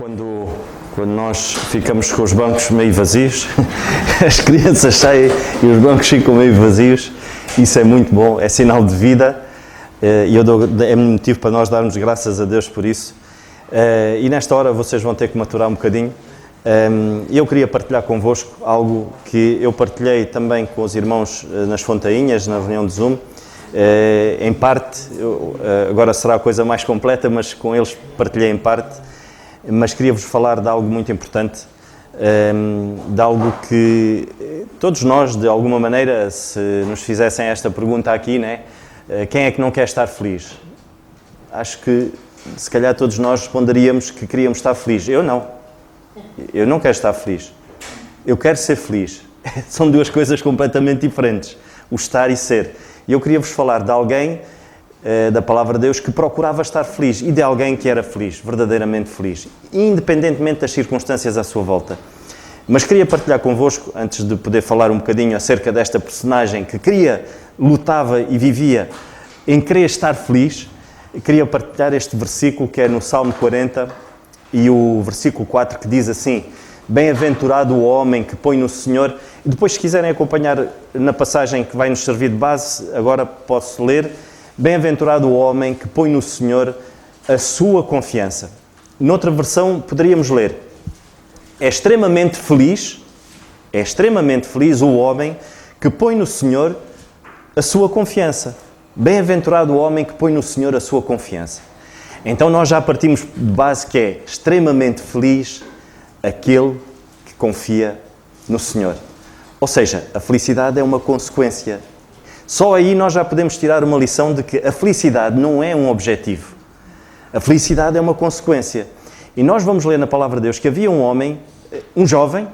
quando nós ficamos com os bancos meio vazios, as crianças saem e os bancos ficam meio vazios, isso é muito bom, é sinal de vida e é motivo para nós darmos graças a Deus por isso. E nesta hora vocês vão ter que maturar um bocadinho. Eu queria partilhar convosco algo que eu partilhei também com os irmãos nas Fontainhas, na reunião de Zoom. Em parte, agora será a coisa mais completa, mas com eles partilhei em parte. Mas queria-vos falar de algo muito importante, de algo que todos nós, de alguma maneira, se nos fizessem esta pergunta aqui, né? Quem é que não quer estar feliz? Acho que, se calhar, todos nós responderíamos que queríamos estar felizes. Eu não quero estar feliz. Eu quero ser feliz. São duas coisas completamente diferentes, o estar e ser. E eu queria-vos falar de alguém da Palavra de Deus que procurava estar feliz e de alguém que era feliz, verdadeiramente feliz, independentemente das circunstâncias à sua volta. Mas queria partilhar convosco, antes de poder falar um bocadinho acerca desta personagem que lutava e vivia em querer estar feliz, queria partilhar este versículo que é no Salmo 40 e o versículo 4 que diz assim: bem-aventurado o homem que põe no Senhor. E depois, se quiserem acompanhar na passagem que vai nos servir de base, agora posso ler: bem-aventurado o homem que põe no Senhor a sua confiança. Noutra versão poderíamos ler: é extremamente feliz o homem que põe no Senhor a sua confiança. Bem-aventurado o homem que põe no Senhor a sua confiança. Então nós já partimos de base que é extremamente feliz aquele que confia no Senhor. Ou seja, a felicidade é uma consequência. Só aí nós já podemos tirar uma lição de que a felicidade não é um objetivo. A felicidade é uma consequência. E nós vamos ler na Palavra de Deus que havia um homem, um jovem,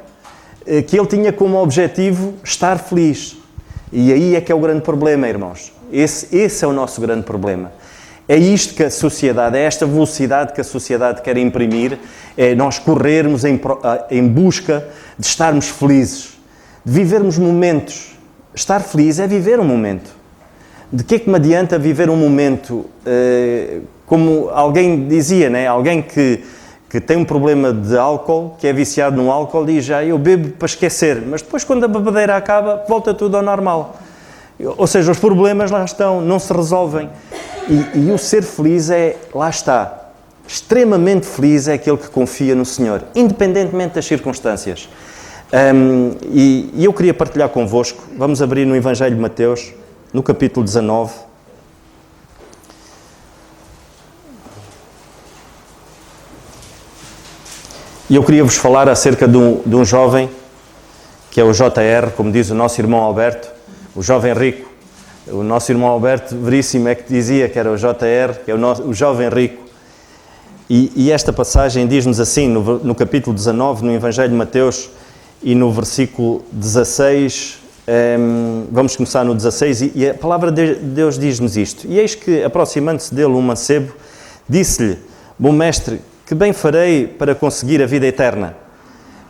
que ele tinha como objetivo estar feliz. E aí é que é o grande problema, irmãos. Esse é o nosso grande problema. É isto que a sociedade, é esta velocidade que a sociedade quer imprimir, é nós corrermos em busca de estarmos felizes, de vivermos momentos. Estar feliz é viver um momento. De que é que me adianta viver um momento, como alguém dizia, né? Alguém que tem um problema de álcool, que é viciado no álcool, diz já, eu bebo para esquecer, mas depois quando a bebedeira acaba, volta tudo ao normal. Ou seja, os problemas lá estão, não se resolvem. E o ser feliz lá está. Extremamente feliz é aquele que confia no Senhor, independentemente das circunstâncias. E eu queria partilhar convosco, vamos abrir no Evangelho de Mateus, no capítulo 19. E eu queria vos falar acerca de um jovem, que é o JR, como diz o nosso irmão Alberto, o jovem rico. O nosso irmão Alberto Veríssimo é que dizia que era o JR, que é o jovem rico. E esta passagem diz-nos assim, no capítulo 19, no Evangelho de Mateus, e no versículo 16, vamos começar no 16, e a palavra de Deus diz-nos isto: e eis que, aproximando-se dele um mancebo, disse-lhe: bom mestre, que bem farei para conseguir a vida eterna?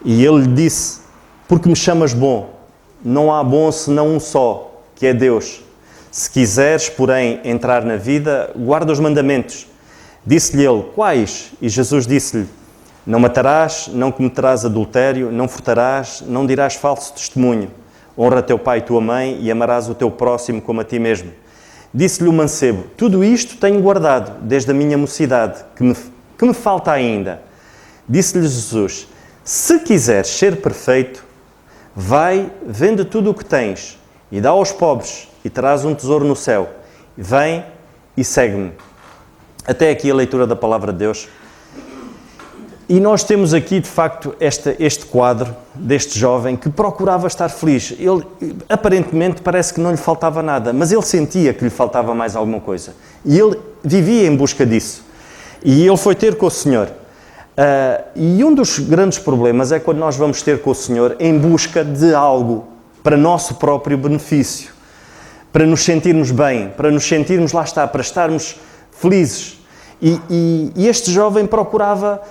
E ele lhe disse: porque me chamas bom? Não há bom senão um só, que é Deus. Se quiseres, porém, entrar na vida, guarda os mandamentos. Disse-lhe ele: quais? E Jesus disse-lhe: não matarás, não cometerás adultério, não furtarás, não dirás falso testemunho. Honra teu pai e tua mãe e amarás o teu próximo como a ti mesmo. Disse-lhe o mancebo: tudo isto tenho guardado desde a minha mocidade, que me falta ainda. Disse-lhe Jesus: se quiseres ser perfeito, vai, vende tudo o que tens e dá aos pobres e terás um tesouro no céu. Vem e segue-me. Até aqui a leitura da Palavra de Deus. E nós temos aqui, de facto, este quadro deste jovem que procurava estar feliz. Ele, aparentemente, parece que não lhe faltava nada, mas ele sentia que lhe faltava mais alguma coisa. E ele vivia em busca disso. E ele foi ter com o Senhor. E um dos grandes problemas é quando nós vamos ter com o Senhor em busca de algo para nosso próprio benefício, para nos sentirmos bem, para nos sentirmos, lá está, para estarmos felizes. E este jovem procurava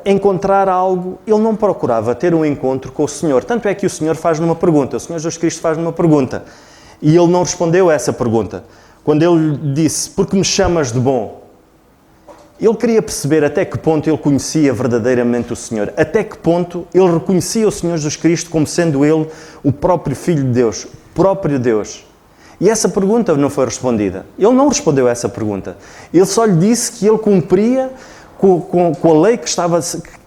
encontrar algo, ele não procurava ter um encontro com o Senhor. Tanto é que o Senhor faz-lhe uma pergunta, o Senhor Jesus Cristo faz-lhe uma pergunta, e ele não respondeu a essa pergunta. Quando ele disse: porque me chamas de bom? Ele queria perceber até que ponto ele conhecia verdadeiramente o Senhor, até que ponto ele reconhecia o Senhor Jesus Cristo como sendo Ele o próprio Filho de Deus, o próprio Deus. E essa pergunta não foi respondida. Ele não respondeu a essa pergunta. Ele só lhe disse que ele cumpria com a lei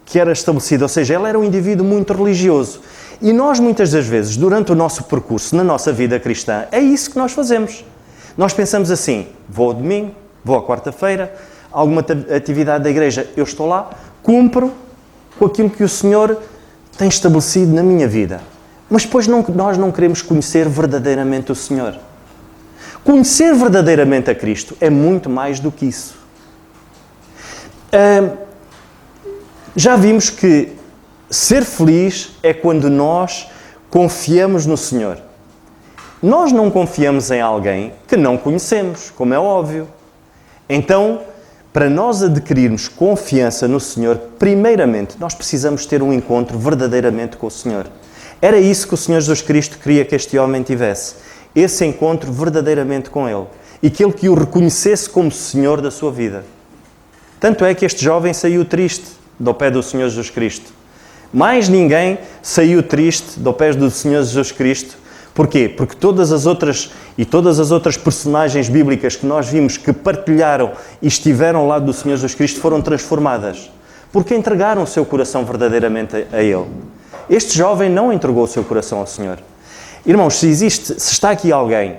que era estabelecida, ou seja, ele era um indivíduo muito religioso. E nós, muitas das vezes, durante o nosso percurso, na nossa vida cristã, é isso que nós fazemos. Nós pensamos assim, vou ao domingo, vou à quarta-feira, alguma atividade da igreja, eu estou lá, cumpro com aquilo que o Senhor tem estabelecido na minha vida. Mas depois nós não queremos conhecer verdadeiramente o Senhor. Conhecer verdadeiramente a Cristo é muito mais do que isso. Já vimos que ser feliz é quando nós confiamos no Senhor. Nós não confiamos em alguém que não conhecemos, como é óbvio. Então, para nós adquirirmos confiança no Senhor, primeiramente, nós precisamos ter um encontro verdadeiramente com o Senhor. Era isso que o Senhor Jesus Cristo queria que este homem tivesse. Esse encontro verdadeiramente com Ele. E que Ele que o reconhecesse como Senhor da sua vida. Tanto é que este jovem saiu triste do pé do Senhor Jesus Cristo. Mais ninguém saiu triste do pé do Senhor Jesus Cristo. Porquê? Porque todas as outras personagens bíblicas que nós vimos que partilharam e estiveram ao lado do Senhor Jesus Cristo foram transformadas. Porque entregaram o seu coração verdadeiramente a Ele. Este jovem não entregou o seu coração ao Senhor. Irmãos, se está aqui alguém,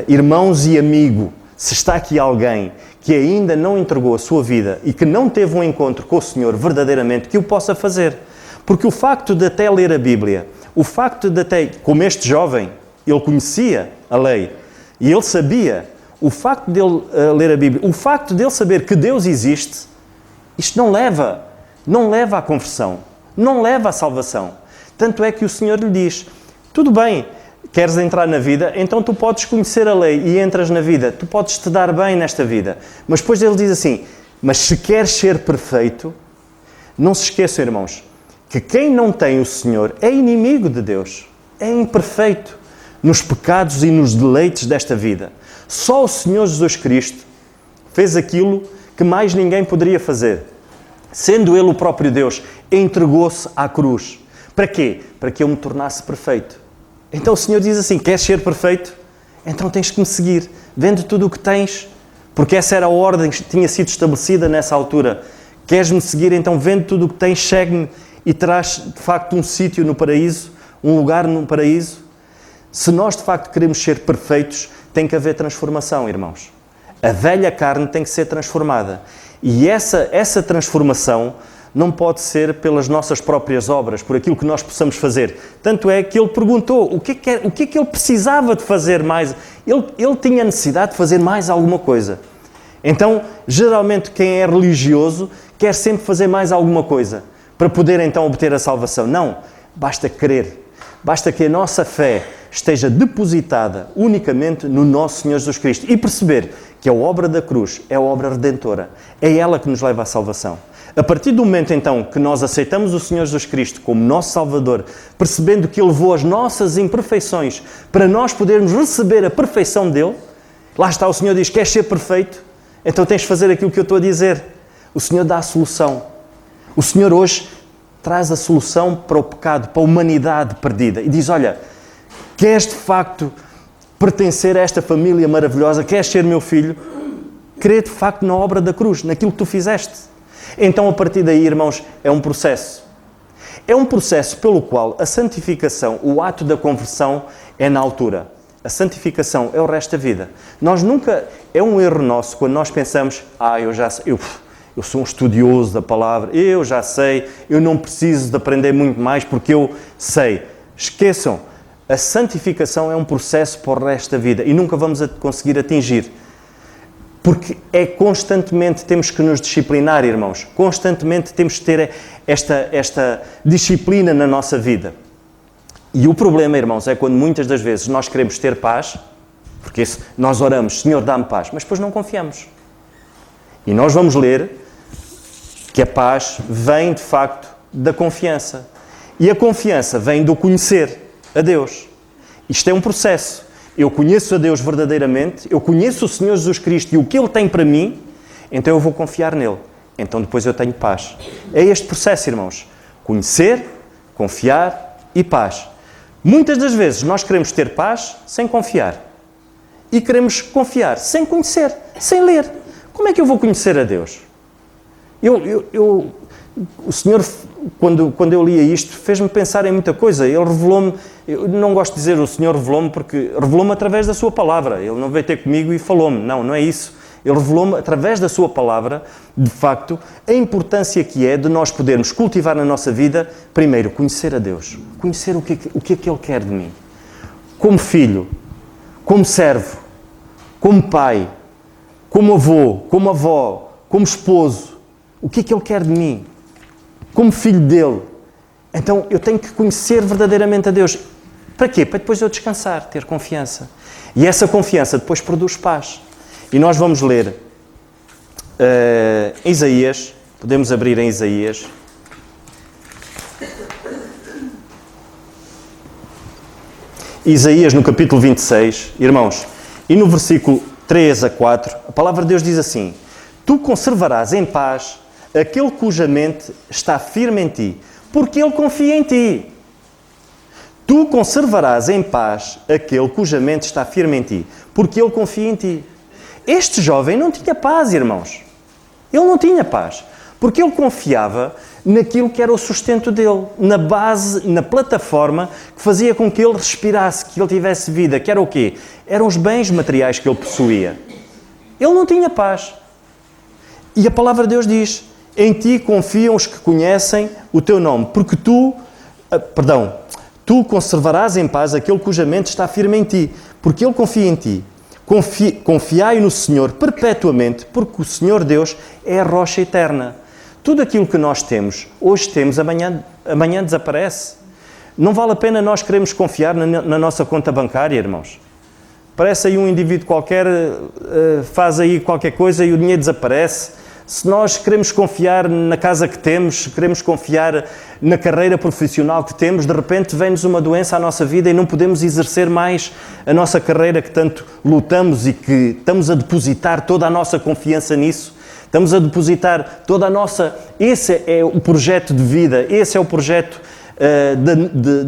irmãos e amigo, se está aqui alguém que ainda não entregou a sua vida e que não teve um encontro com o Senhor verdadeiramente, que o possa fazer. Porque o facto de até ler a Bíblia, o facto de até, como este jovem, ele conhecia a lei e ele sabia, o facto de ele ler a Bíblia, o facto de ele saber que Deus existe, isto não leva à conversão, não leva à salvação. Tanto é que o Senhor lhe diz, tudo bem, queres entrar na vida, então tu podes conhecer a lei e entras na vida, tu podes te dar bem nesta vida. Mas depois ele diz assim, mas se queres ser perfeito, não se esqueçam, irmãos, que quem não tem o Senhor é inimigo de Deus, é imperfeito nos pecados e nos deleites desta vida. Só o Senhor Jesus Cristo fez aquilo que mais ninguém poderia fazer. Sendo Ele o próprio Deus, entregou-se à cruz. Para quê? Para que eu me tornasse perfeito. Então o Senhor diz assim, queres ser perfeito? Então tens que me seguir, vende tudo o que tens, porque essa era a ordem que tinha sido estabelecida nessa altura. Queres-me seguir? Então vende tudo o que tens, segue-me e terás de facto um sítio no paraíso, um lugar no paraíso. Se nós de facto queremos ser perfeitos, tem que haver transformação, irmãos. A velha carne tem que ser transformada. E essa transformação não pode ser pelas nossas próprias obras, por aquilo que nós possamos fazer. Tanto é que ele perguntou o que é que ele precisava de fazer mais. Ele tinha necessidade de fazer mais alguma coisa. Então, geralmente, quem é religioso quer sempre fazer mais alguma coisa para poder então obter a salvação. Não, basta crer. Basta que a nossa fé esteja depositada unicamente no nosso Senhor Jesus Cristo e perceber que a obra da cruz é a obra redentora. É ela que nos leva à salvação. A partir do momento, então, que nós aceitamos o Senhor Jesus Cristo como nosso Salvador, percebendo que Ele levou as nossas imperfeições para nós podermos receber a perfeição dEle, lá está, o Senhor diz, queres ser perfeito? Então tens de fazer aquilo que eu estou a dizer. O Senhor dá a solução. O Senhor hoje traz a solução para o pecado, para a humanidade perdida. E diz, olha, queres de facto pertencer a esta família maravilhosa? Queres ser meu filho? Crê de facto na obra da cruz, naquilo que tu fizeste. Então, a partir daí, irmãos, é um processo. É um processo pelo qual a santificação, o ato da conversão, é na altura. A santificação é o resto da vida. Nós nunca... É um erro nosso quando nós pensamos, eu já sei, eu sou um estudioso da palavra, eu já sei, eu não preciso de aprender muito mais porque eu sei. Esqueçam, a santificação é um processo para o resto da vida e nunca vamos conseguir atingir. Porque é constantemente, temos que nos disciplinar, irmãos. Constantemente temos que ter esta disciplina na nossa vida. E o problema, irmãos, é quando muitas das vezes nós queremos ter paz, porque nós oramos, Senhor, dá-me paz, mas depois não confiamos. E nós vamos ler que a paz vem, de facto, da confiança. E a confiança vem do conhecer a Deus. Isto é um processo. eu conheço a Deus verdadeiramente, eu conheço o Senhor Jesus Cristo e o que Ele tem para mim, então eu vou confiar nele. Então depois eu tenho paz. É este processo, irmãos. Conhecer, confiar e paz. Muitas das vezes nós queremos ter paz sem confiar. E queremos confiar sem conhecer, sem ler. Como é que eu vou conhecer a Deus? O Senhor, quando eu lia isto, fez-me pensar em muita coisa. Ele revelou-me, eu não gosto de dizer o Senhor revelou-me, porque revelou-me através da sua palavra. Ele não veio ter comigo e falou-me. Não, não é isso. Ele revelou-me, através da sua palavra, de facto, a importância que é de nós podermos cultivar na nossa vida, primeiro, conhecer a Deus. Conhecer o que é que Ele quer de mim. Como filho, como servo, como pai, como avô, como avó, como esposo. O que é que Ele quer de mim? Como filho dEle. Então, eu tenho que conhecer verdadeiramente a Deus. Para quê? Para depois eu descansar, ter confiança. E essa confiança depois produz paz. E nós vamos ler Isaías, podemos abrir em Isaías. Isaías no capítulo 26, irmãos, e no versículo 3 a 4, a palavra de Deus diz assim: Tu conservarás em paz aquele cuja mente está firme em ti, porque ele confia em ti. Tu conservarás em paz aquele cuja mente está firme em ti, porque ele confia em ti. Este jovem não tinha paz, irmãos. Ele não tinha paz, porque ele confiava naquilo que era o sustento dele, na base, na plataforma que fazia com que ele respirasse, que ele tivesse vida, que era o quê? Eram os bens materiais que ele possuía. Ele não tinha paz. E a palavra de Deus diz: em ti confiam os que conhecem o teu nome, porque tu conservarás em paz aquele cuja mente está firme em ti, porque ele confia em ti. Confiai no Senhor perpetuamente, porque o Senhor Deus é a rocha eterna. Tudo aquilo que nós temos, hoje temos, amanhã desaparece. Não vale a pena nós queremos confiar na nossa conta bancária, irmãos. Parece aí um indivíduo qualquer, faz aí qualquer coisa e o dinheiro desaparece. Se nós queremos confiar na casa que temos, queremos confiar na carreira profissional que temos, de repente vem-nos uma doença à nossa vida e não podemos exercer mais a nossa carreira que tanto lutamos e que estamos a depositar toda a nossa confiança nisso. Estamos a depositar toda a nossa... Esse é o projeto de vida, esse é o projeto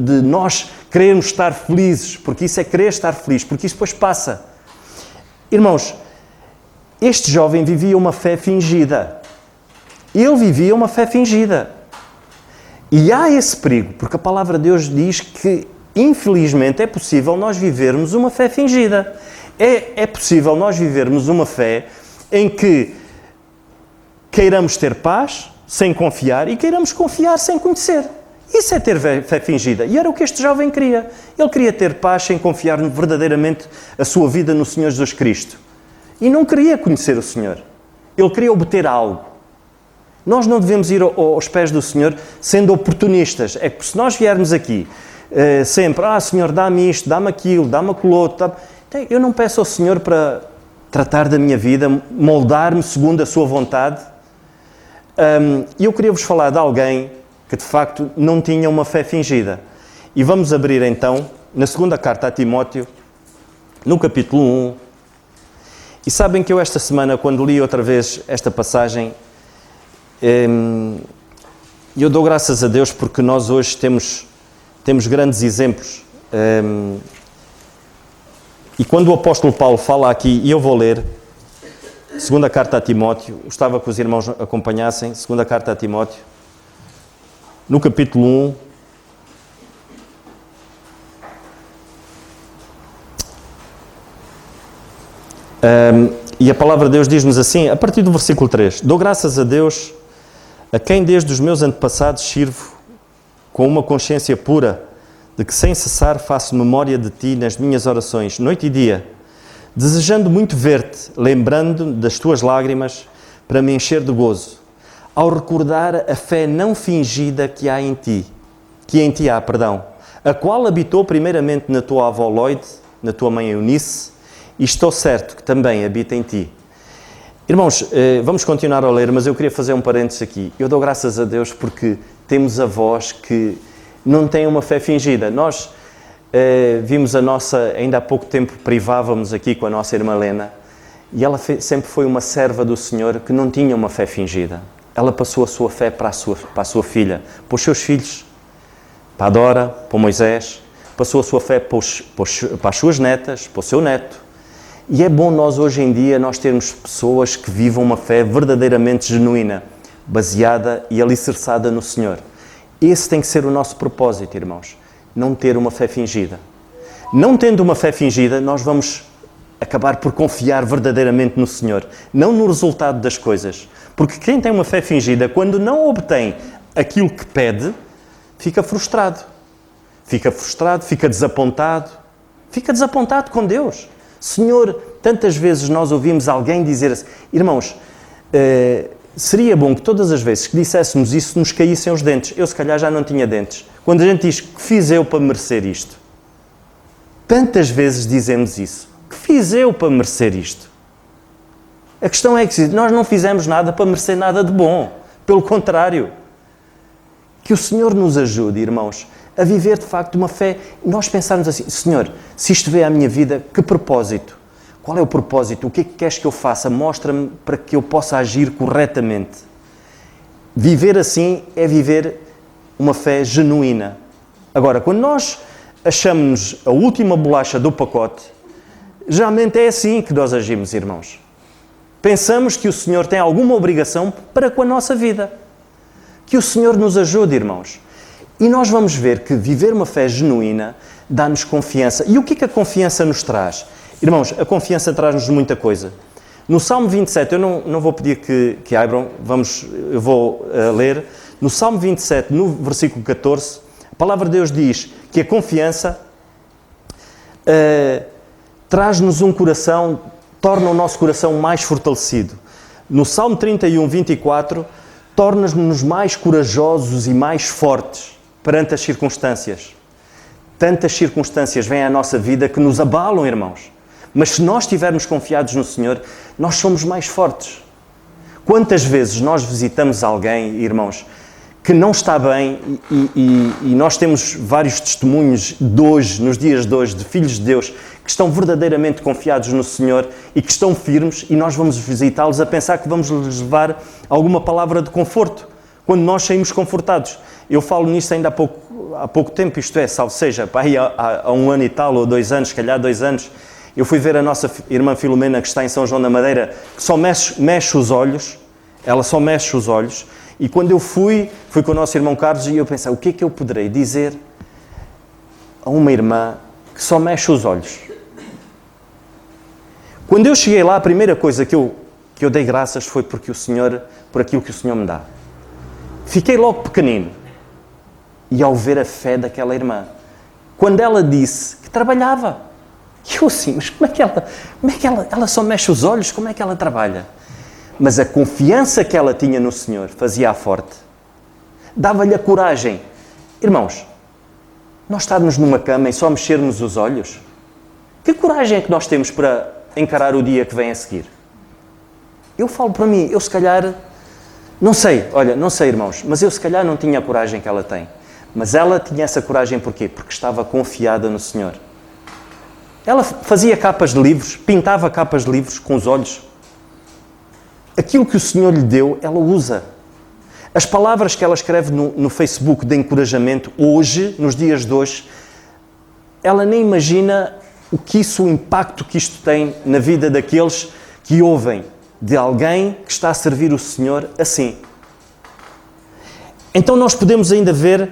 de nós querermos estar felizes, porque isso é querer estar feliz, porque isso depois passa. Irmãos, este jovem vivia uma fé fingida. Ele vivia uma fé fingida. E há esse perigo, porque a palavra de Deus diz que, infelizmente, é possível nós vivermos uma fé fingida. É possível nós vivermos uma fé em que queiramos ter paz sem confiar e queiramos confiar sem conhecer. Isso é ter fé fingida. E era o que este jovem queria. Ele queria ter paz sem confiar verdadeiramente a sua vida no Senhor Jesus Cristo. E não queria conhecer o Senhor. Ele queria obter algo. Nós não devemos ir aos pés do Senhor sendo oportunistas. É que se nós viermos aqui sempre, Senhor, dá-me isto, dá-me aquilo, dá-me aquilo outro. Eu não peço ao Senhor para tratar da minha vida, moldar-me segundo a sua vontade. E eu queria vos falar de alguém que de facto não tinha uma fé fingida. E vamos abrir então, na segunda carta a Timóteo, no capítulo 1. E sabem que eu esta semana, quando li outra vez esta passagem, eu dou graças a Deus porque nós hoje temos grandes exemplos. E quando o apóstolo Paulo fala aqui, e eu vou ler, segunda carta a Timóteo, gostava que os irmãos acompanhassem, segunda carta a Timóteo, no capítulo 1, e a palavra de Deus diz-nos assim, a partir do versículo 3, dou graças a Deus, a quem desde os meus antepassados sirvo, com uma consciência pura, de que sem cessar faço memória de ti nas minhas orações, noite e dia, desejando muito ver-te, lembrando das tuas lágrimas, para me encher de gozo, ao recordar a fé não fingida que em ti há, a qual habitou primeiramente na tua avó Loide, na tua mãe Eunice, e estou certo que também habita em ti. Irmãos, vamos continuar a ler, mas eu queria fazer um parênteses aqui. Eu dou graças a Deus porque temos avós que não têm uma fé fingida. Nós, vimos a nossa, ainda há pouco tempo privávamos aqui com a nossa irmã Helena, e ela sempre foi uma serva do Senhor que não tinha uma fé fingida. Ela passou a sua fé para a sua filha, para os seus filhos, para a Dora, para o Moisés, passou a sua fé para as suas netas, para o seu neto. E é bom nós hoje em dia nós termos pessoas que vivam uma fé verdadeiramente genuína, baseada e alicerçada no Senhor. Esse tem que ser o nosso propósito, irmãos. Não ter uma fé fingida. Não tendo uma fé fingida, nós vamos acabar por confiar verdadeiramente no Senhor, não no resultado das coisas. Porque quem tem uma fé fingida, quando não obtém aquilo que pede, fica frustrado. Fica desapontado com Deus. Senhor, tantas vezes nós ouvimos alguém dizer assim, irmãos, seria bom que todas as vezes que disséssemos isso nos caíssem os dentes. Eu se calhar já não tinha dentes. Quando a gente diz, que fiz eu para merecer isto? Tantas vezes dizemos isso. Que fiz eu para merecer isto? A questão é que nós não fizemos nada para merecer nada de bom. Pelo contrário. Que o Senhor nos ajude, irmãos, a viver de facto uma fé. Nós pensarmos assim, Senhor, se isto veio à minha vida, que propósito? Qual é o propósito? O que é que queres que eu faça? Mostra-me para que eu possa agir corretamente. Viver assim é viver uma fé genuína. Agora, quando nós achamos a última bolacha do pacote, geralmente é assim que nós agimos, irmãos. Pensamos que o Senhor tem alguma obrigação para com a nossa vida. Que o Senhor nos ajude, irmãos. E nós vamos ver que viver uma fé genuína dá-nos confiança. E o que é que a confiança nos traz? Irmãos, a confiança traz-nos muita coisa. No Salmo 27, eu não vou pedir que abram, eu vou ler. No Salmo 27, no versículo 14, a palavra de Deus diz que a confiança traz-nos um coração, torna o nosso coração mais fortalecido. No Salmo 31, 24, torna-nos mais corajosos e mais fortes perante as circunstâncias. Tantas circunstâncias vêm à nossa vida que nos abalam, irmãos. Mas se nós estivermos confiados no Senhor, nós somos mais fortes. Quantas vezes nós visitamos alguém, irmãos, que não está bem e nós temos vários testemunhos de hoje, nos dias de hoje, de filhos de Deus que estão verdadeiramente confiados no Senhor e que estão firmes e nós vamos visitá-los a pensar que vamos lhes levar alguma palavra de conforto, quando nós saímos confortados. Eu falo nisso ainda há pouco tempo, isto é, salvo seja, há 1 ano e tal, ou 2 anos, se calhar 2 anos, eu fui ver a nossa irmã Filomena, que está em São João da Madeira, que só mexe os olhos, ela só mexe os olhos, e quando eu fui com o nosso irmão Carlos e eu pensei, o que é que eu poderei dizer a uma irmã que só mexe os olhos? Quando eu cheguei lá, a primeira coisa que eu dei graças foi por aquilo que o Senhor me dá. Fiquei logo pequenino. E ao ver a fé daquela irmã, quando ela disse que trabalhava, eu assim, mas como é que ela só mexe os olhos, como é que ela trabalha? Mas a confiança que ela tinha no Senhor fazia-a forte. Dava-lhe a coragem. Irmãos, nós estarmos numa cama e só mexermos os olhos, que coragem é que nós temos para encarar o dia que vem a seguir? Eu falo para mim, eu se calhar, não sei, irmãos, mas eu se calhar não tinha a coragem que ela tem. Mas ela tinha essa coragem porquê? Porque estava confiada no Senhor. Ela fazia capas de livros, pintava capas de livros com os olhos. Aquilo que o Senhor lhe deu, ela usa. As palavras que ela escreve no Facebook de encorajamento, hoje, nos dias de hoje, ela nem imagina o impacto que isto tem na vida daqueles que ouvem de alguém que está a servir o Senhor assim. Então nós podemos ainda ver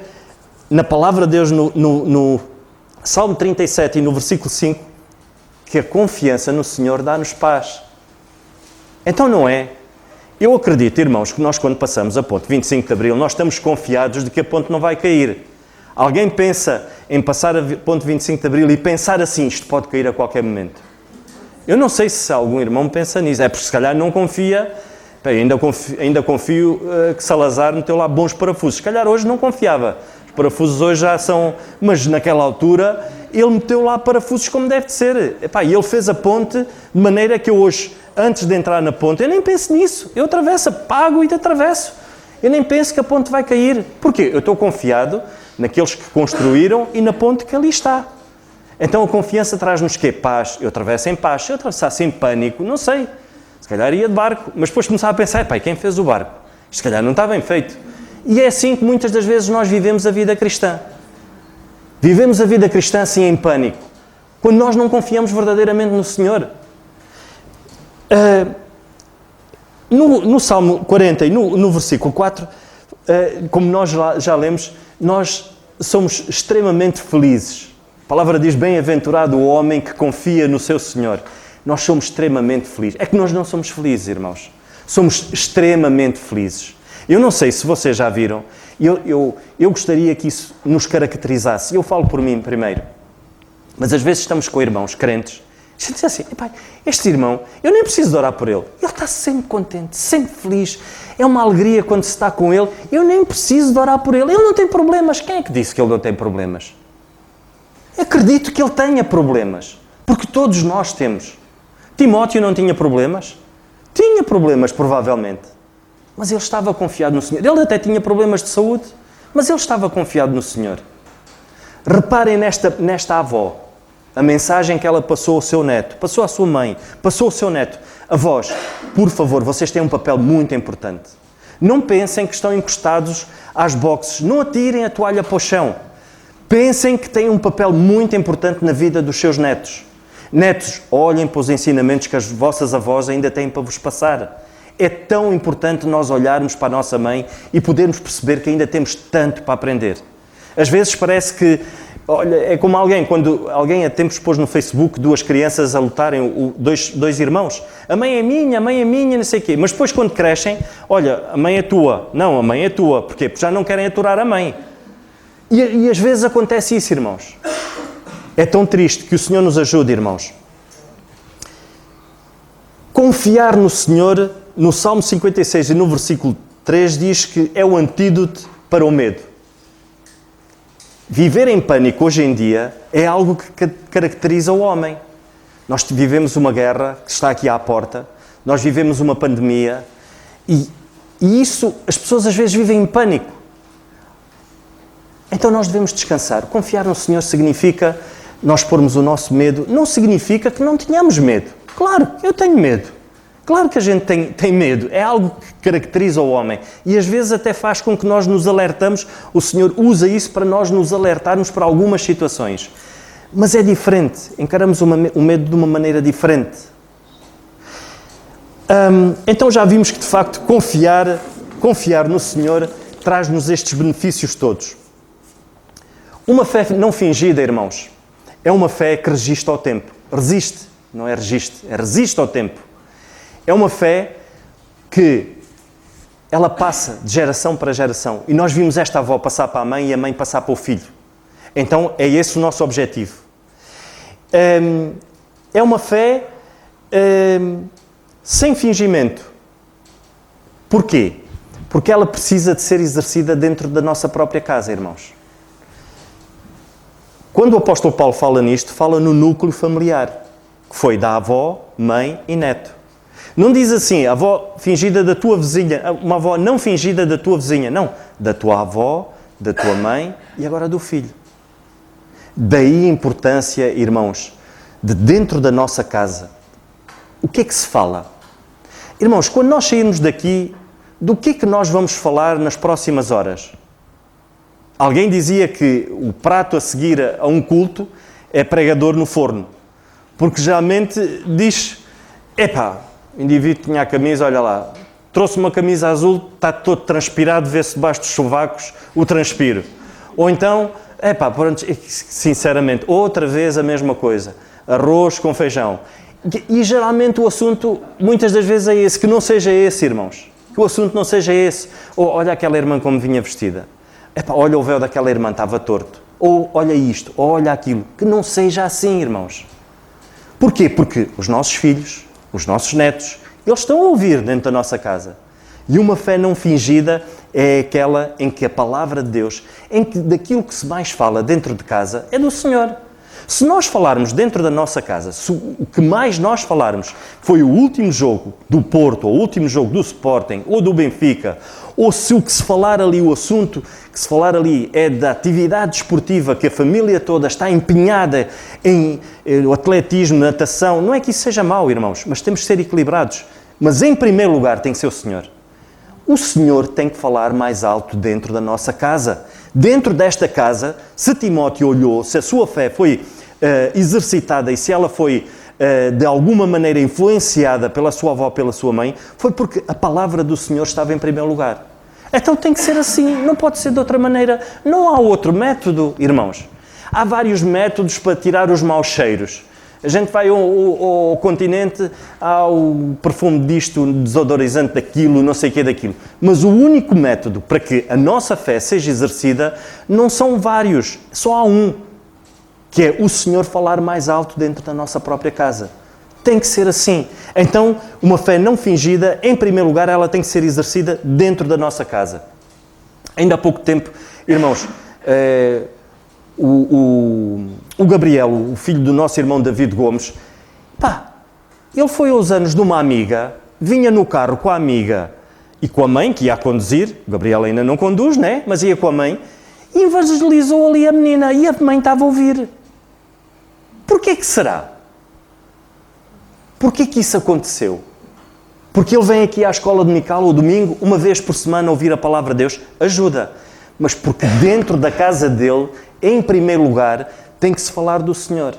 na palavra de Deus no Salmo 37 e no versículo 5 que a confiança no Senhor dá-nos paz. Então não é? Eu acredito, irmãos, que nós quando passamos a ponte 25 de Abril, nós estamos confiados de que a ponte não vai cair. Alguém pensa em passar a ponte 25 de Abril e pensar assim, isto pode cair a qualquer momento. Eu não sei se algum irmão pensa nisso, é porque se calhar não confia, ainda confio que Salazar meteu lá bons parafusos, se calhar hoje não confiava. Os parafusos hoje já são, mas naquela altura ele meteu lá parafusos como deve de ser. E ele fez a ponte de maneira que eu hoje, antes de entrar na ponte, eu nem penso nisso. Eu atravesso, pago e atravesso. Eu nem penso que a ponte vai cair. Porquê? Eu estou confiado naqueles que construíram e na ponte que ali está. Então a confiança traz-nos quê? Paz. Eu atravesso em paz. Se eu atravessasse em pânico, não sei. Se calhar ia de barco. Mas depois começava a pensar, pai, quem fez o barco? Isto se calhar não está bem feito. E é assim que muitas das vezes nós vivemos a vida cristã. Vivemos a vida cristã assim em pânico. Quando nós não confiamos verdadeiramente no Senhor. No Salmo 40 e no versículo 4, como nós já lemos, nós somos extremamente felizes. A palavra diz, bem-aventurado o homem que confia no seu Senhor. Nós somos extremamente felizes. É que nós não somos felizes, irmãos. Somos extremamente felizes. Eu não sei se vocês já viram, eu gostaria que isso nos caracterizasse. Eu falo por mim primeiro. Mas às vezes estamos com irmãos crentes. A gente diz assim, este irmão, eu nem preciso de orar por ele. Ele está sempre contente, sempre feliz. É uma alegria quando se está com ele. Eu nem preciso de orar por ele. Ele não tem problemas. Quem é que disse que ele não tem problemas? Acredito que ele tenha problemas. Porque todos nós temos. Timóteo não tinha problemas? Tinha problemas, provavelmente. Mas ele estava confiado no Senhor. Ele até tinha problemas de saúde, mas ele estava confiado no Senhor. Reparem nesta avó. A mensagem que ela passou ao seu neto, passou à sua mãe, passou ao seu neto. Avós, por favor, vocês têm um papel muito importante. Não pensem que estão encostados às boxes. Não atirem a toalha para o chão. Pensem que têm um papel muito importante na vida dos seus netos. Netos, olhem para os ensinamentos que as vossas avós ainda têm para vos passar. É tão importante nós olharmos para a nossa mãe e podermos perceber que ainda temos tanto para aprender. Às vezes parece que, olha, é como quando alguém há tempos pôs no Facebook duas crianças a lutarem, dois irmãos. A mãe é minha, não sei o quê. Mas depois quando crescem, olha, a mãe é tua. Não, a mãe é tua. Porquê? Porque já não querem aturar a mãe. E às vezes acontece isso, irmãos. É tão triste. Que o Senhor nos ajude, irmãos. Confiar no Senhor, no Salmo 56 e no versículo 3, diz que é o antídoto para o medo. Viver em pânico hoje em dia é algo que caracteriza o homem. Nós vivemos uma guerra que está aqui à porta, nós vivemos uma pandemia e isso, as pessoas às vezes vivem em pânico. Então nós devemos descansar. Confiar no Senhor significa nós pormos o nosso medo, não significa que não tenhamos medo. Claro, eu tenho medo. Claro que a gente tem medo, é algo que caracteriza o homem e às vezes até faz com que nós nos alertamos, o Senhor usa isso para nós nos alertarmos para algumas situações. Mas é diferente, encaramos o medo de uma maneira diferente. Então já vimos que de facto confiar no Senhor traz-nos estes benefícios todos. Uma fé não fingida, irmãos, é uma fé que resiste ao tempo. Resiste, não é resiste, é resiste ao tempo. É uma fé que ela passa de geração para geração. E nós vimos esta avó passar para a mãe e a mãe passar para o filho. Então é esse o nosso objetivo. É uma fé sem fingimento. Porquê? Porque ela precisa de ser exercida dentro da nossa própria casa, irmãos. Quando o apóstolo Paulo fala nisto, fala no núcleo familiar, que foi da avó, mãe e neto. Não diz assim, a avó fingida da tua vizinha, uma avó não fingida da tua vizinha, não, da tua avó, da tua mãe e agora do filho. Daí a importância, irmãos, de dentro da nossa casa. O que é que se fala? Irmãos, quando nós sairmos daqui, do que é que nós vamos falar nas próximas horas? Alguém dizia que o prato a seguir a um culto é pregador no forno. Porque geralmente diz, o indivíduo tinha a camisa, olha lá, trouxe uma camisa azul, está todo transpirado, vê-se debaixo dos sovacos o transpiro. Ou então, pronto, sinceramente, outra vez a mesma coisa, arroz com feijão. E geralmente o assunto, muitas das vezes é esse, que não seja esse, irmãos. Que o assunto não seja esse. Ou olha aquela irmã como vinha vestida. Olha o véu daquela irmã, estava torto. Ou olha isto, ou olha aquilo. Que não seja assim, irmãos. Porquê? Porque os nossos filhos, os nossos netos, eles estão a ouvir dentro da nossa casa. E uma fé não fingida é aquela em que a palavra de Deus, em que daquilo que se mais fala dentro de casa, é do Senhor. Se nós falarmos dentro da nossa casa, se o que mais nós falarmos foi o último jogo do Porto, ou o último jogo do Sporting, ou do Benfica, ou se o que se falar ali, o assunto que se falar ali é da atividade desportiva, que a família toda está empenhada em o atletismo, natação, não é que isso seja mau, irmãos, mas temos que ser equilibrados. Mas em primeiro lugar tem que ser o Senhor. O Senhor tem que falar mais alto dentro da nossa casa. Dentro desta casa, se Timóteo olhou, se a sua fé foi exercitada e se ela foi de alguma maneira influenciada pela sua avó, pela sua mãe, foi porque a palavra do Senhor estava em primeiro lugar. Então tem que ser assim, não pode ser de outra maneira. Não há outro método, irmãos. Há vários métodos para tirar os maus cheiros. A gente vai ao continente, há o perfume disto, o desodorizante daquilo, não sei o que daquilo. Mas o único método para que a nossa fé seja exercida não são vários, só há um, que é o Senhor falar mais alto dentro da nossa própria casa. Tem que ser assim. Então, uma fé não fingida, em primeiro lugar, ela tem que ser exercida dentro da nossa casa. Ainda há pouco tempo, irmãos, o Gabriel, o filho do nosso irmão David Gomes, ele foi aos anos de uma amiga, vinha no carro com a amiga e com a mãe, que ia a conduzir, o Gabriel ainda não conduz, né? Mas ia com a mãe, e evangelizou ali a menina, e a mãe estava a ouvir. Porquê que será? Porquê que isso aconteceu? Porque ele vem aqui à escola dominical, ao domingo, uma vez por semana, ouvir a palavra de Deus, ajuda. Mas porque dentro da casa dele, em primeiro lugar, tem que se falar do Senhor.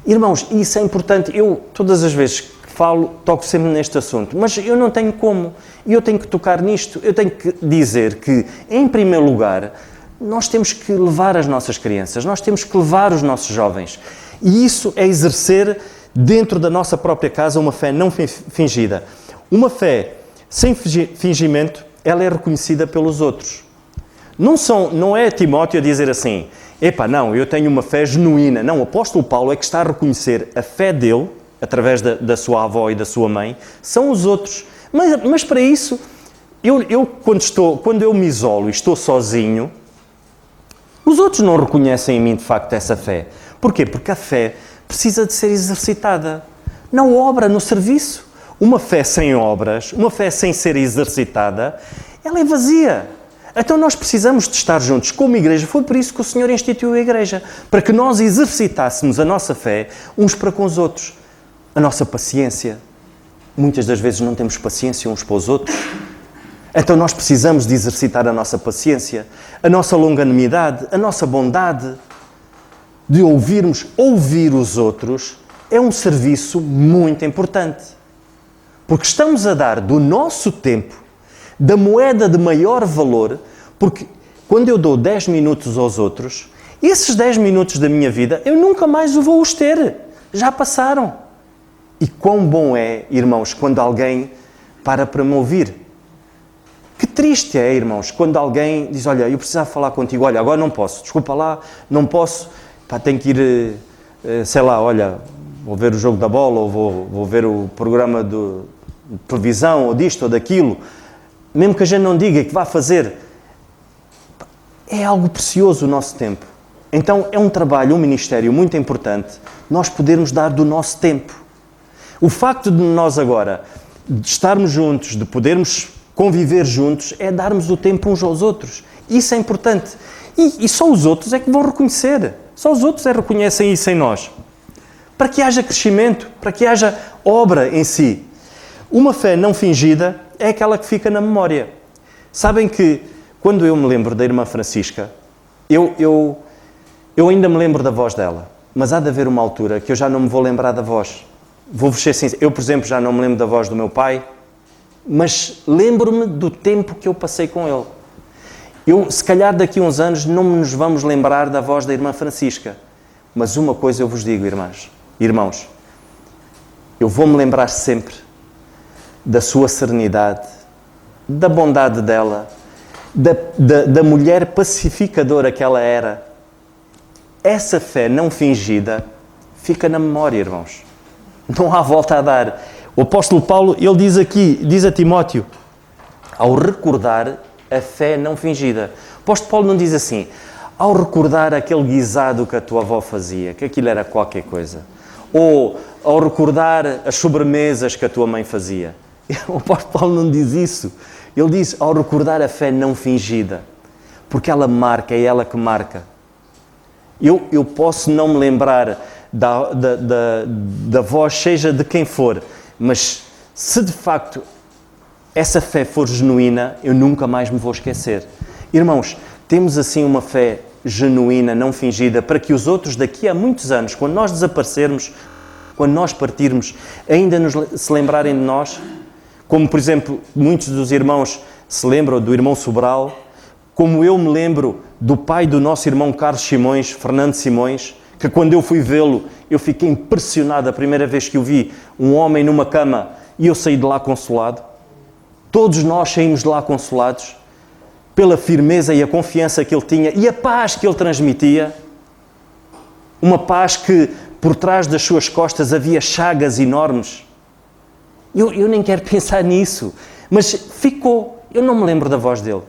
Irmãos, isso é importante. Eu, todas as vezes que falo, toco sempre neste assunto. Mas eu não tenho como. Eu tenho que tocar nisto. Eu tenho que dizer que, em primeiro lugar, nós temos que levar as nossas crianças. Nós temos que levar os nossos jovens. E isso é exercer, dentro da nossa própria casa, uma fé não fingida. Uma fé sem fingimento, ela é reconhecida pelos outros. Não é Timóteo a dizer assim, não, eu tenho uma fé genuína. Não, o apóstolo Paulo é que está a reconhecer a fé dele, através da sua avó e da sua mãe, são os outros. Mas para isso, quando eu me isolo e estou sozinho, os outros não reconhecem em mim, de facto, essa fé. Porquê? Porque a fé precisa de ser exercitada na obra, no serviço. Uma fé sem obras, uma fé sem ser exercitada, ela é vazia. Então nós precisamos de estar juntos como igreja. Foi por isso que o Senhor instituiu a igreja, para que nós exercitássemos a nossa fé uns para com os outros. A nossa paciência. Muitas das vezes não temos paciência uns para os outros. Então nós precisamos de exercitar a nossa paciência, a nossa longanimidade, a nossa bondade. De ouvir os outros é um serviço muito importante. Porque estamos a dar do nosso tempo, da moeda de maior valor, porque quando eu dou 10 minutos aos outros, esses 10 minutos da minha vida, eu nunca mais vou os ter. Já passaram. E quão bom é, irmãos, quando alguém para me ouvir. Que triste é, irmãos, quando alguém diz, olha, eu precisava falar contigo, olha, agora não posso, desculpa lá, não posso, tenho que ir, sei lá, olha, vou ver o jogo da bola, ou vou ver o programa de televisão, ou disto, ou daquilo. Mesmo que a gente não diga que vá fazer, é algo precioso o nosso tempo. Então é um trabalho, um ministério muito importante, nós podermos dar do nosso tempo. O facto de nós agora, de estarmos juntos, de podermos conviver juntos, é darmos o tempo uns aos outros. Isso é importante. E só os outros é que vão reconhecer. Só os outros reconhecem isso em nós. Para que haja crescimento, para que haja obra em si. Uma fé não fingida é aquela que fica na memória. Sabem que, quando eu me lembro da irmã Francisca, eu ainda me lembro da voz dela, mas há de haver uma altura que eu já não me vou lembrar da voz. Vou-vos ser sincero, eu, por exemplo, já não me lembro da voz do meu pai, mas lembro-me do tempo que eu passei com ele. Se calhar daqui a uns anos não nos vamos lembrar da voz da irmã Francisca, mas uma coisa eu vos digo, irmãos, eu vou-me lembrar sempre da sua serenidade, da bondade dela, da mulher pacificadora que ela era. Essa fé não fingida fica na memória, irmãos. Não há volta a dar. O apóstolo Paulo, ele diz a Timóteo, ao recordar a fé não fingida. O apóstolo Paulo não diz assim, ao recordar aquele guisado que a tua avó fazia, que aquilo era qualquer coisa, ou ao recordar as sobremesas que a tua mãe fazia. O apóstolo Paulo não diz isso. Ele diz ao recordar a fé não fingida, porque ela marca, é ela que marca. Eu posso não me lembrar da voz, seja de quem for, mas se de facto essa fé for genuína, eu nunca mais me vou esquecer. Irmãos, temos assim uma fé genuína, não fingida, para que os outros daqui a muitos anos, quando nós desaparecermos, quando nós partirmos, ainda se lembrarem de nós. Como, por exemplo, muitos dos irmãos se lembram do irmão Sobral, como eu me lembro do pai do nosso irmão Carlos Simões, Fernando Simões, que quando eu fui vê-lo, eu fiquei impressionado a primeira vez que o vi, um homem numa cama, e eu saí de lá consolado. Todos nós saímos de lá consolados, pela firmeza e a confiança que ele tinha, e a paz que ele transmitia. Uma paz que, por trás das suas costas, havia chagas enormes. Eu nem quero pensar nisso, mas ficou. Eu não me lembro da voz dele.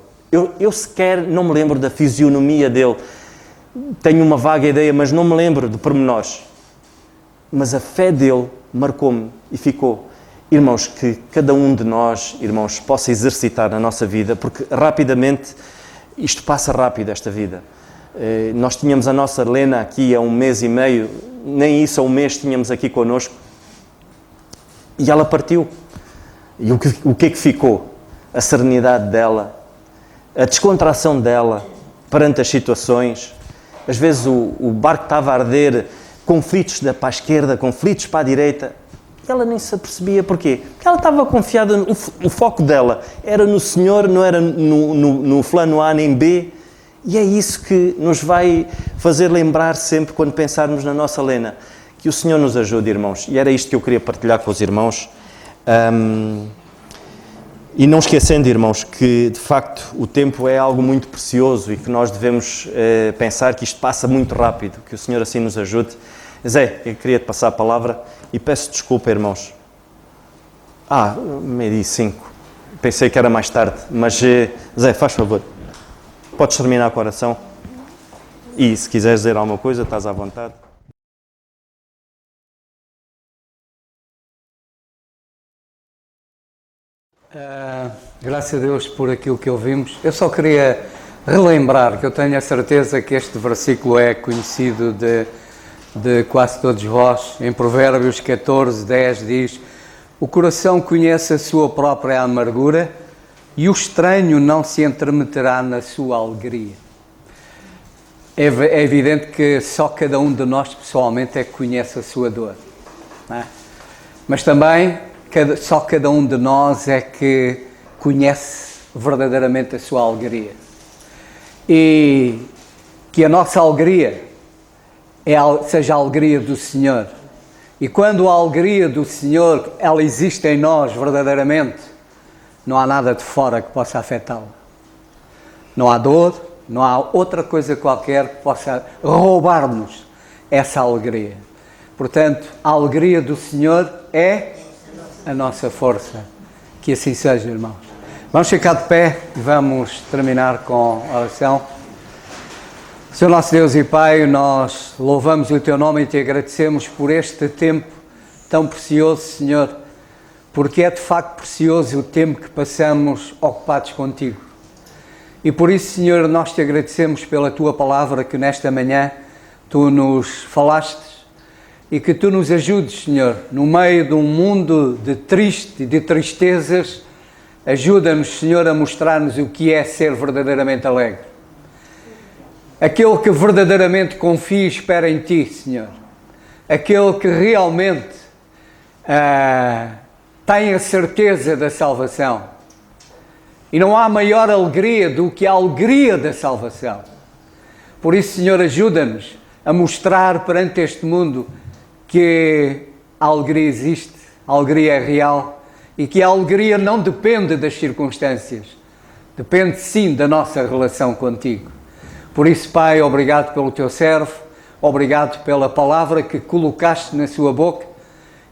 Eu sequer não me lembro da fisionomia dele. Tenho uma vaga ideia, mas não me lembro de pormenores. Mas a fé dele marcou-me e ficou. Irmãos, que cada um de nós, irmãos, possa exercitar na nossa vida, porque rapidamente, isto passa rápido, esta vida. Nós tínhamos a nossa Lena aqui há 1 mês e meio, nem isso, há 1 mês tínhamos aqui connosco, e ela partiu. E o que é que ficou? A serenidade dela, a descontração dela perante as situações. Às vezes o barco estava a arder, conflitos para a esquerda, conflitos para a direita. E ela nem se apercebia. Porquê? Porque ela estava confiada, o foco dela era no Senhor, não era no plano A nem B. E é isso que nos vai fazer lembrar sempre, quando pensarmos na nossa Lena, que o Senhor nos ajude, irmãos. E era isto que eu queria partilhar com os irmãos. E não esquecendo, irmãos, que de facto o tempo é algo muito precioso e que nós devemos pensar que isto passa muito rápido, que o Senhor assim nos ajude. Zé, eu queria te passar a palavra e peço desculpa, irmãos. 12:05. Pensei que era mais tarde, mas Zé, faz favor. Podes terminar com a oração? E se quiseres dizer alguma coisa, estás à vontade. Graças a Deus por aquilo que ouvimos. Eu só queria relembrar que eu tenho a certeza que este versículo é conhecido de quase todos vós. Em Provérbios 14:10 diz: o coração conhece a sua própria amargura e o estranho não se entremeterá na sua alegria. É evidente que só cada um de nós pessoalmente é que conhece a sua dor, não é? Mas também só cada um de nós é que conhece verdadeiramente a sua alegria. E que a nossa alegria seja a alegria do Senhor. E quando a alegria do Senhor, ela existe em nós verdadeiramente, não há nada de fora que possa afetá-la. Não há dor, não há outra coisa qualquer que possa roubar-nos essa alegria. Portanto, a alegria do Senhor é a nossa força. Que assim seja, irmãos. Vamos ficar de pé e vamos terminar com a oração. Senhor nosso Deus e Pai, nós louvamos o Teu nome e Te agradecemos por este tempo tão precioso, Senhor, porque é de facto precioso o tempo que passamos ocupados Contigo. E por isso, Senhor, nós Te agradecemos pela Tua palavra que nesta manhã Tu nos falaste e que Tu nos ajudes, Senhor, no meio de um mundo de tristezas, ajuda-nos, Senhor, a mostrar-nos o que é ser verdadeiramente alegre. Aquele que verdadeiramente confia e espera em Ti, Senhor. Aquele que realmente tem a certeza da salvação. E não há maior alegria do que a alegria da salvação. Por isso, Senhor, ajuda-nos a mostrar perante este mundo que a alegria existe, a alegria é real e que a alegria não depende das circunstâncias. Depende, sim, da nossa relação contigo. Por isso, Pai, obrigado pelo Teu servo, obrigado pela palavra que colocaste na sua boca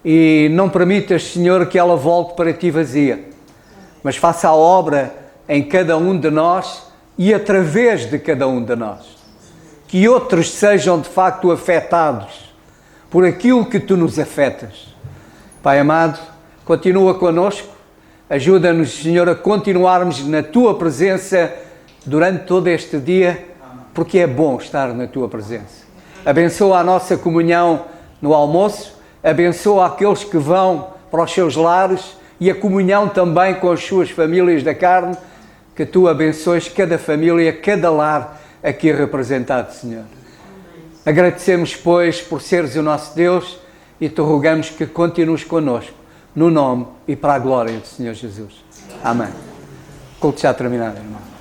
e não permitas, Senhor, que ela volte para Ti vazia, mas faça a obra em cada um de nós e através de cada um de nós. que outros sejam de facto afetados por aquilo que tu nos afetas. Pai amado, continua connosco, ajuda-nos, Senhor, a continuarmos na Tua presença durante todo este dia, porque é bom estar na Tua presença. Abençoa a nossa comunhão no almoço, abençoa aqueles que vão para os seus lares e a comunhão também com as suas famílias da carne, que Tu abençoes cada família, cada lar aqui representado, Senhor. Agradecemos, pois, por seres o nosso Deus e Te rogamos que continues connosco, no nome e para a glória do Senhor Jesus. Amém. O culto já terminado, irmão.